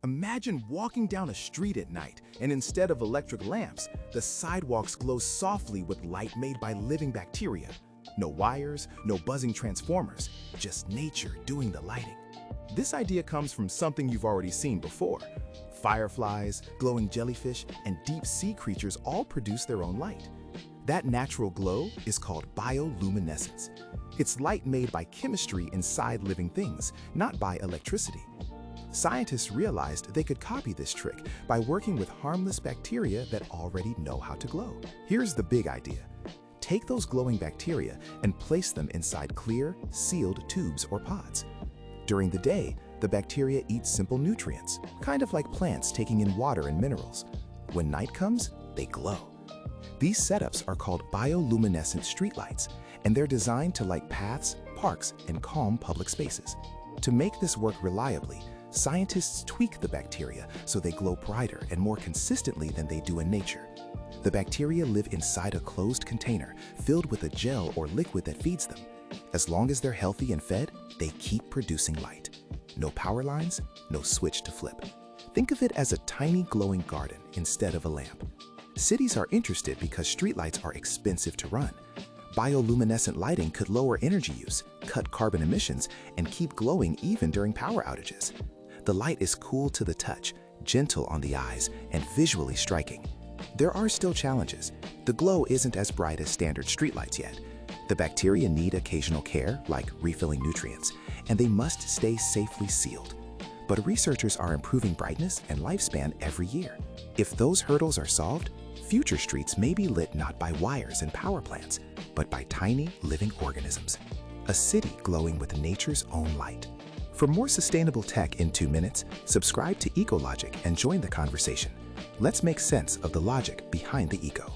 Imagine walking down a street at night, and instead of electric lamps, the sidewalks glow softly with light made by living bacteria. No wires, no buzzing transformers, just nature doing the lighting. This idea comes from something you've already seen before. Fireflies, glowing jellyfish, and deep sea creatures all produce their own light. That natural glow is called bioluminescence. It's light made by chemistry inside living things, not by electricity. Scientists realized they could copy this trick by working with harmless bacteria that already know how to glow. Here's the big idea. Take those glowing bacteria and place them inside clear, sealed tubes or pods. During the day, the bacteria eat simple nutrients, kind of like plants taking in water and minerals. When night comes, they glow. These setups are called bioluminescent streetlights, and they're designed to light paths, parks, and calm public spaces. To make this work reliably, scientists tweak the bacteria so they glow brighter and more consistently than they do in nature. The bacteria live inside a closed container filled with a gel or liquid that feeds them. As long as they're healthy and fed, they keep producing light. No power lines, no switch to flip. Think of it as a tiny glowing garden instead of a lamp. Cities are interested because streetlights are expensive to run. Bioluminescent lighting could lower energy use, cut carbon emissions, and keep glowing even during power outages. The light is cool to the touch, gentle on the eyes, and visually striking. There are still challenges. The glow isn't as bright as standard streetlights yet. The bacteria need occasional care, like refilling nutrients, and they must stay safely sealed. But researchers are improving brightness and lifespan every year. If those hurdles are solved, future streets may be lit not by wires and power plants, but by tiny living organisms. A city glowing with nature's own light. For more sustainable tech in 2 minutes, subscribe to EcoLogic and join the conversation. Let's make sense of the logic behind the eco.